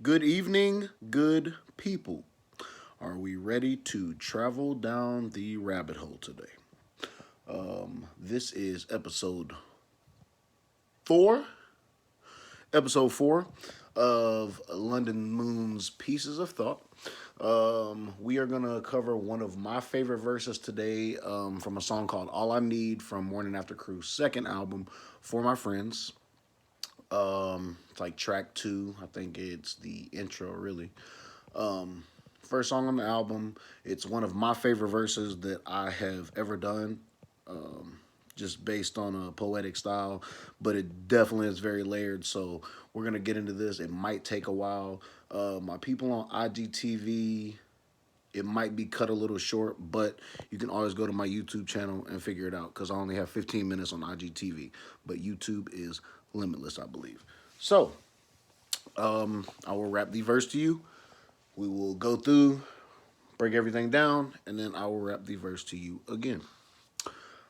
Good evening, good people. Are we ready to travel down the rabbit hole today? This is four, episode four of London Moon's Pieces of Thought. We are gonna cover one of my favorite verses today from a song called "All I Need" from Morning After Crew's second album, "For My Friends." It's like track two. I think it's the intro, really. First song on the album. It's one of my favorite verses that I have ever done, just based on a poetic style, but it definitely is very layered. So we're gonna get into this. It might take a while. My people on IGTV, it might be cut a little short, but you can always go to my YouTube channel and figure it out because I only have 15 minutes on IGTV, but YouTube is limitless, I believe. So I will rap the verse to you. We will go through, break everything down, and then I will rap the verse to you again.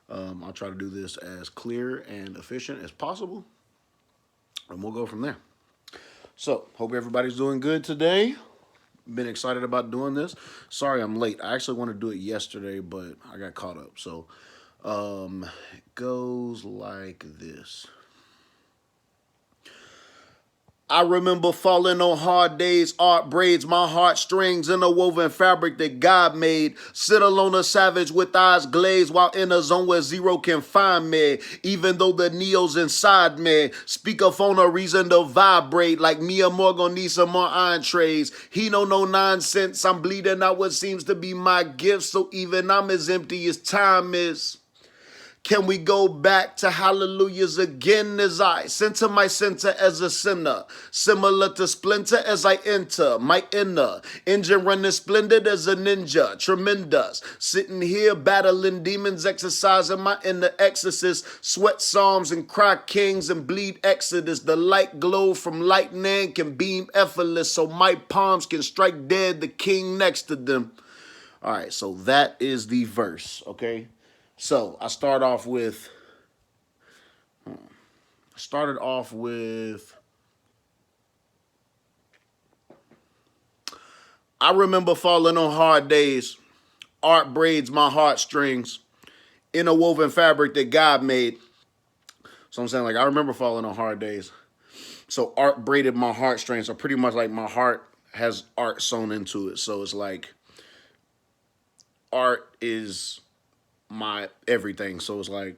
I'll try to do this as clear and efficient as possible, and we'll go from there. So, hope everybody's doing good today. Been excited about doing this. Sorry I'm late. I actually wanted to do it yesterday, but I got caught up. So, it goes like this. I remember falling on hard days, art braids my heartstrings in a woven fabric that God made. Sit alone a savage with eyes glazed while in a zone where zero can find me. Even though the neo's inside me, speakerphone a reason to vibrate like Mia Morgan needs some more entrees. He know no nonsense, I'm bleeding out what seems to be my gift, so even I'm as empty as time is. Can we go back to hallelujahs again as I center my center as a sinner? Similar to splinter as I enter my inner engine running splendid as a ninja. Tremendous. Sitting here battling demons, exercising my inner exorcist. Sweat psalms and cry kings and bleed exodus. The light glow from lightning can beam effortless so my palms can strike dead the king next to them. All right, so that is the verse, okay? So I started off with I remember falling on hard days. Art braids my heartstrings in a woven fabric that God made. So I'm saying like I remember falling on hard days. So art braided my heartstrings. So pretty much like my heart has art sewn into it. So it's like art is my everything. So it's like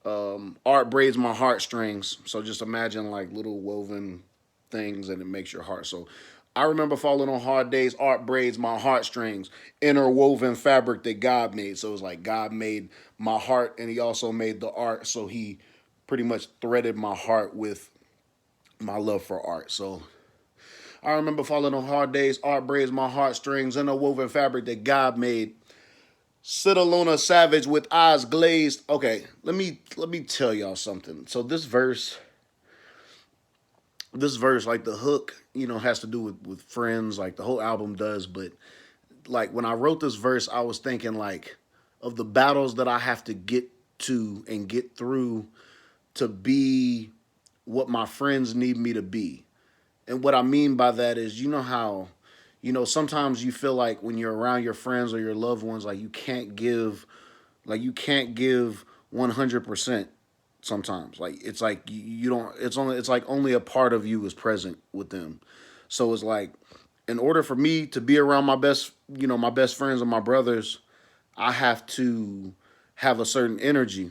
art braids my heartstrings. So just imagine like little woven things and it makes your heart. So I remember falling on hard days. Art braids my heartstrings. Interwoven fabric that God made. So it's like God made my heart and he also made the art. So he pretty much threaded my heart with my love for art. So I remember falling on hard days. Art braids my heartstrings. Interwoven fabric that God made. Sit alone a savage with eyes glazed. Okay, let me tell y'all something. So this verse, like the hook, has to do with friends, like the whole album does. But like when I wrote this verse, I was thinking like of the battles that I have to get to and get through to be what my friends need me to be. And what I mean by that is, you know how, sometimes you feel like when you're around your friends or your loved ones, like you can't give 100% sometimes. Like it's like you don't. It's like only a part of you is present with them. So it's like, in order for me to be around my best friends and my brothers, I have to have a certain energy,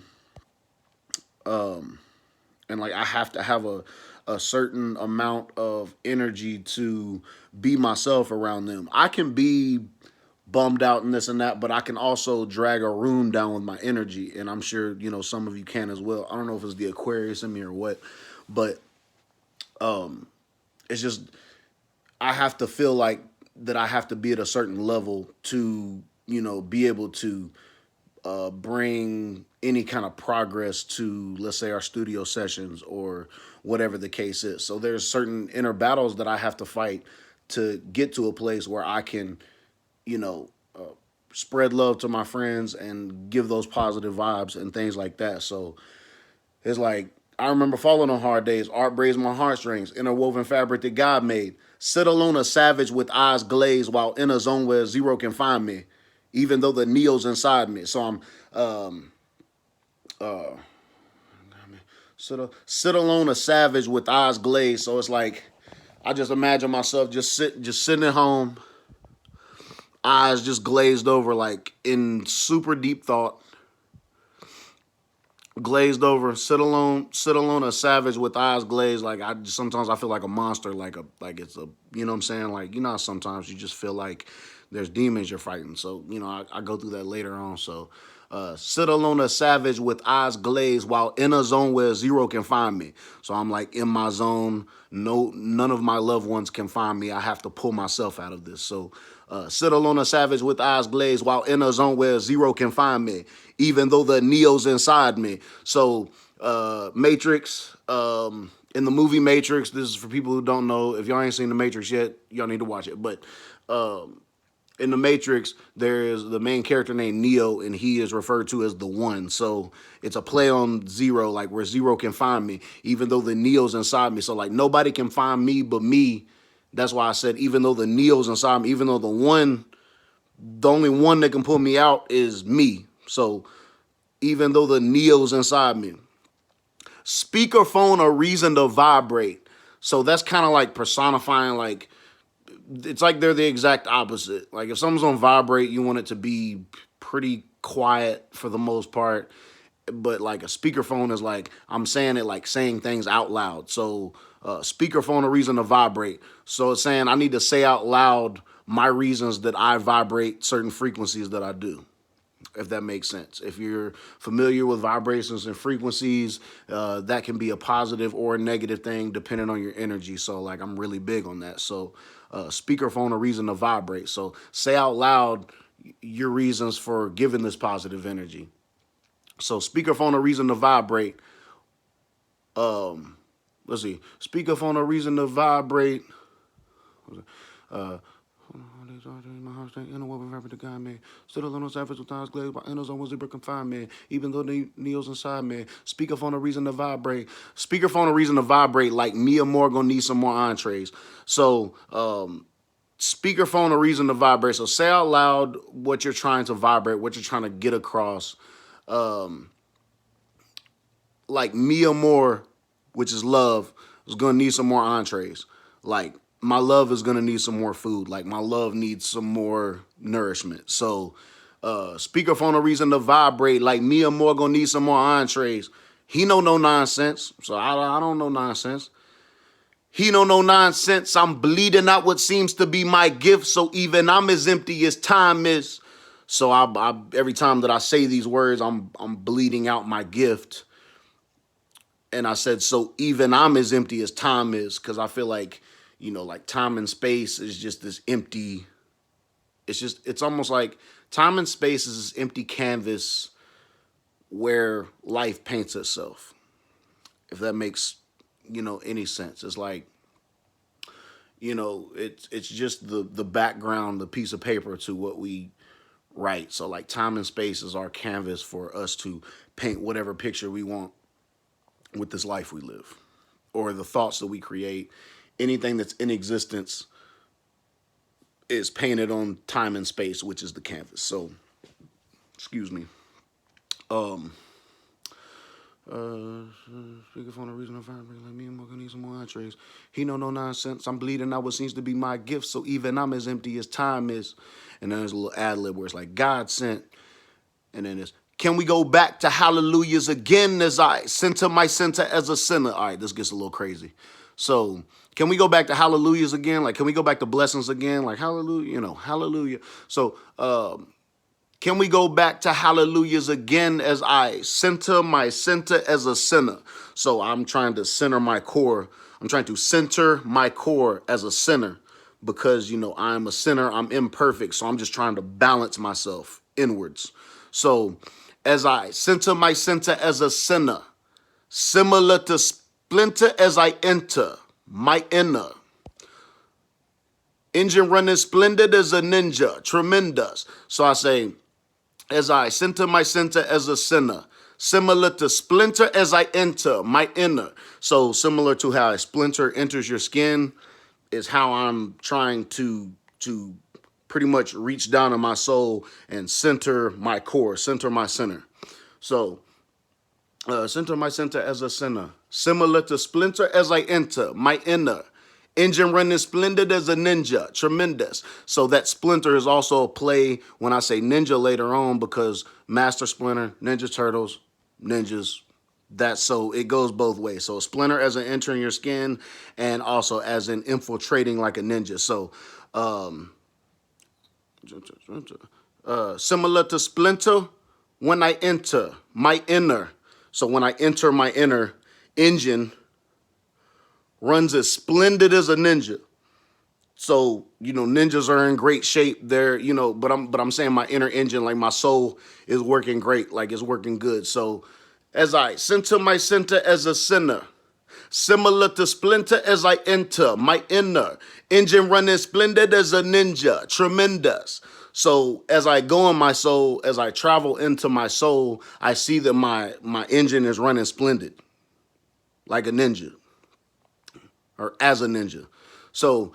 and like I have to have a certain amount of energy to be myself around them. I can be bummed out and this and that, but I can also drag a room down with my energy, and I'm sure some of you can as well. I don't know if it's the Aquarius in me or what, but it's just I have to feel like that I have to be at a certain level to be able to bring any kind of progress to, let's say, our studio sessions or whatever the case is. So there's certain inner battles that I have to fight to get to a place where I can, you know, spread love to my friends and give those positive vibes and things like that. So it's like I remember falling on hard days. Art braids my heartstrings, interwoven fabric that God made. Sit alone a savage with eyes glazed while in a zone where zero can find me, even though the Neo's inside me. So I'm sit alone a savage with eyes glazed. So it's like I just imagine myself just sitting at home, eyes just glazed over, like in super deep thought, glazed over, sit alone, a savage with eyes glazed. Like sometimes I feel like a monster, like it's a, you know what I'm saying? Like, you know, sometimes you just feel like there's demons you're fighting. So, you know, I go through that later on. So, sit alone, a savage with eyes glazed while in a zone where zero can find me. So I'm like in my zone. No, none of my loved ones can find me. I have to pull myself out of this. So, sit alone, a savage with eyes glazed while in a zone where zero can find me, even though the Neo's inside me. So, Matrix, in the movie Matrix, this is for people who don't know. If y'all ain't seen the Matrix yet, y'all need to watch it. But in the Matrix, there is the main character named Neo, and he is referred to as the One. So it's a play on zero, like where zero can find me, even though the Neo's inside me. So like nobody can find me but me. That's why I said even though the Neo's inside me, even though the only one that can pull me out is me. So even though the Neo's inside me, speakerphone a reason to vibrate. So that's kind of like personifying, like it's like they're the exact opposite. Like if something's on vibrate, you want it to be pretty quiet for the most part. But like a speakerphone is like I'm saying it like saying things out loud. So speakerphone a reason to vibrate. So it's saying I need to say out loud my reasons that I vibrate certain frequencies that I do, if that makes sense. If you're familiar with vibrations and frequencies, that can be a positive or a negative thing depending on your energy. So like I'm really big on that. So speakerphone a reason to vibrate. So say out loud your reasons for giving this positive energy. So speakerphone a reason to vibrate. Let's see. Speakerphone a reason to vibrate. My heart strength, interwoven fabric the God made. Stood alone on surface with eyes glazed, my inner zone was zebra confined, man. Even though the Neo's inside, man. Speakerphone a reason to vibrate. Speakerphone a reason to vibrate, like Mia Moore gonna need some more entrees. So, speakerphone a reason to vibrate. So say out loud what you're trying to vibrate, what you're trying to get across. Like Mia Moore, which is love, is gonna need some more entrees. Like my love is gonna need some more food. Like my love needs some more nourishment. So speakerphone a reason to vibrate. Like Mia Moore gonna need some more entrees. He know no nonsense. So I don't know nonsense. He know no nonsense. I'm bleeding out what seems to be my gift. So even I'm as empty as time is. So I every time that I say these words, I'm bleeding out my gift. And I said, so even I'm as empty as time is, because I feel like, you know, like time and space is just this empty. It's almost like time and space is this empty canvas where life paints itself. If that makes, you know, any sense. It's like, you know, it's just the background, the piece of paper to what we write. So like time and space is our canvas for us to paint whatever picture we want with this life we live, or the thoughts that we create. Anything that's in existence is painted on time and space, which is the canvas. So, excuse me. Speakerphone a reason to vibrate, like me and Morgan need some more entrees. He know no nonsense. I'm bleeding out what seems to be my gift. So even I'm as empty as time is. And then there's a little ad lib where it's like God sent. And then it's, can we go back to hallelujahs again as I center my center as a sinner? All right, this gets a little crazy. So can we go back to hallelujahs again? Like, can we go back to blessings again? Like hallelujah, you know, hallelujah. So can we go back to hallelujahs again as I center my center as a sinner? So I'm trying to center my core. I'm trying to center my core as a sinner because, you know, I'm a sinner. I'm imperfect. So I'm just trying to balance myself inwards. So as I center my center as a sinner, similar to splinter as I enter my inner. Engine running splendid as a ninja, tremendous. So I say, as I center my center as a sinner, Similar to splinter as I enter my inner. So similar to how a splinter enters your skin is how I'm trying to pretty much reach down in my soul and center my core, center my center. So center my center as a sinner. Similar to splinter as I enter my inner. Engine running splendid as a ninja. Tremendous. So that splinter is also a play when I say ninja later on, because Master Splinter, Ninja Turtles, ninjas. That's so it goes both ways. So splinter as an entering your skin, and also as in infiltrating like a ninja. So similar to splinter when I enter my inner. So when I enter my inner, engine runs as splendid as a ninja. So, ninjas are in great shape. They're, but I'm saying my inner engine, like my soul is working great, like it's working good. So as I center my center as a sinner, similar to splinter as I enter my inner, engine running splendid as a ninja, tremendous. So as I go in my soul, as I travel into my soul, I see that my engine is running splendid, like a ninja, or as a ninja. So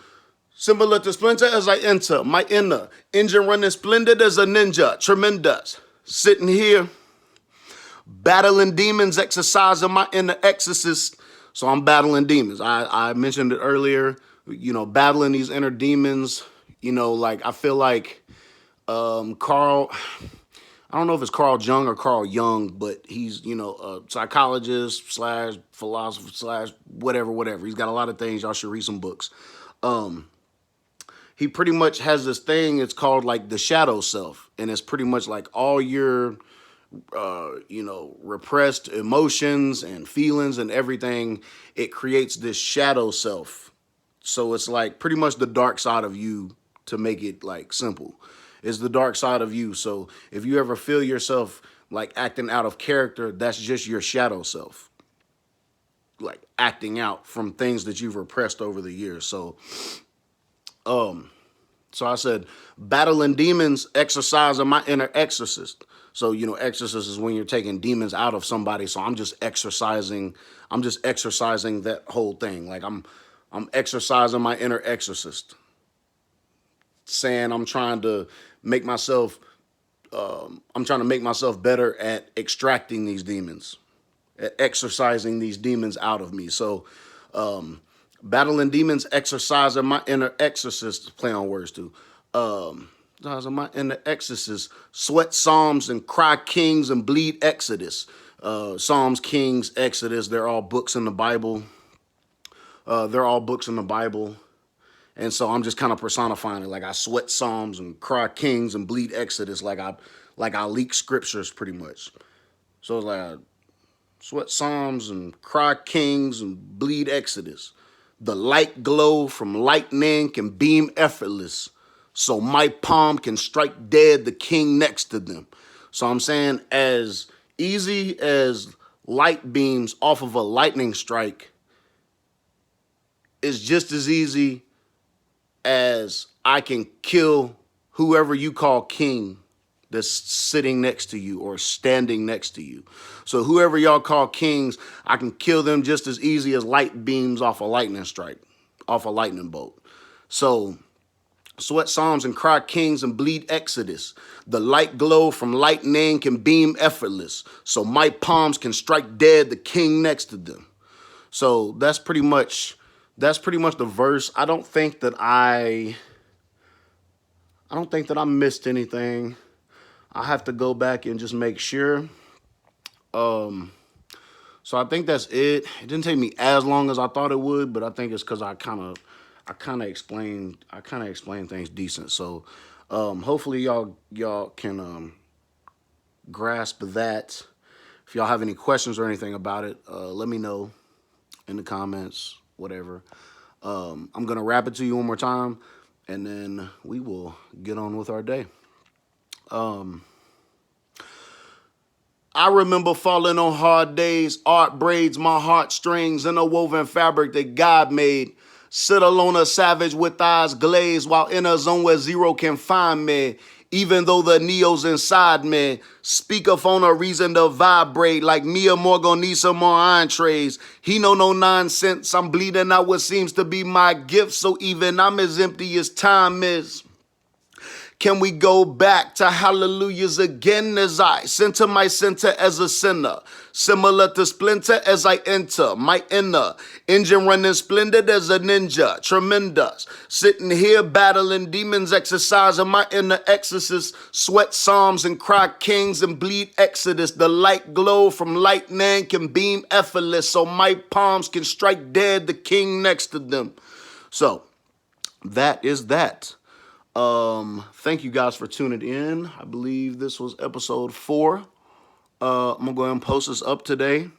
similar to splinter as I enter my inner, engine running splendid as a ninja, tremendous. Sitting here, battling demons, exercising my inner exorcist. So I'm battling demons. I mentioned it earlier, battling these inner demons. Like I feel like Carl, I don't know if it's Carl Jung or Carl Jung, but he's, a psychologist slash philosopher slash whatever. He's got a lot of things. Y'all should read some books. He pretty much has this thing, it's called like the shadow self. And it's pretty much like all your, repressed emotions and feelings and everything. It creates this shadow self. So it's like pretty much the dark side of you, to make it like simple. Is the dark side of you. So if you ever feel yourself like acting out of character, that's just your shadow self, like acting out from things that you've repressed over the years. So I said, battling demons, exercising my inner exorcist. So, exorcist is when you're taking demons out of somebody. So I'm just exercising that whole thing. Like I'm exercising my inner exorcist, saying I'm trying to make myself better at extracting these demons, at exercising these demons out of me. So battling demons, exercising my inner exorcist, play on words too. My inner exorcist, sweat psalms and cry kings and bleed Exodus. Psalms, Kings, Exodus, they're all books in the Bible. And so I'm just kind of personifying it. Like I sweat psalms and cry kings and bleed Exodus, like I leak scriptures pretty much. So it's like I sweat psalms and cry kings and bleed Exodus. The light glow from lightning can beam effortless, so my palm can strike dead the king next to them. So I'm saying as easy as light beams off of a lightning strike is just as easy as I can kill whoever you call king that's sitting next to you or standing next to you. So whoever y'all call kings, I can kill them just as easy as light beams off a lightning strike, off a lightning bolt. So sweat psalms and cry kings and bleed Exodus. The light glow from lightning can beam effortless, so my palms can strike dead the king next to them. So that's pretty much the verse. I don't think that I missed anything. I have to go back and just make sure. So I think that's it. It didn't take me as long as I thought it would, but I think it's because I kind of explained things decent. So hopefully y'all can grasp that. If y'all have any questions or anything about it, let me know in the comments, whatever. I'm gonna wrap it to you one more time, and then we will get on with our day. I remember falling on hard days. Art braids my heartstrings in a woven fabric that God made. Sit alone a savage with eyes glazed while in a zone where zero can find me. Even though the Neo's inside me, speakerphone a reason to vibrate. Like Mia Moore gon' need some more entrees. He know no nonsense. I'm bleeding out what seems to be my gift. So even I'm as empty as time is. Can we go back to hallelujahs again as I center my center as a sinner? Similar to Splinter as I enter my inner engine running splendid as a ninja. Tremendous. Sitting here battling demons, exercising my inner exorcist. Sweat psalms and cry kings and bleed exodus. The light glow from lightning can beam effortless. So my palms can strike dead the king next to them. So that is that. Thank you guys for tuning in. I believe this was episode 4. I'm gonna go ahead and post this up today.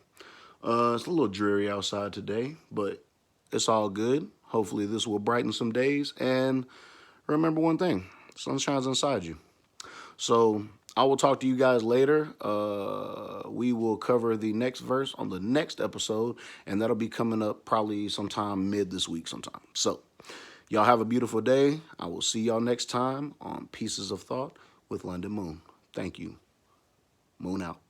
It's a little dreary outside today, but it's all good. Hopefully this will brighten some days. And remember one thing, sun shines inside you. So I will talk to you guys later. We will cover the next verse on the next episode, and that'll be coming up probably sometime mid this week sometime. So y'all have a beautiful day. I will see y'all next time on Pieces of Thought with London Moon. Thank you. Moon out.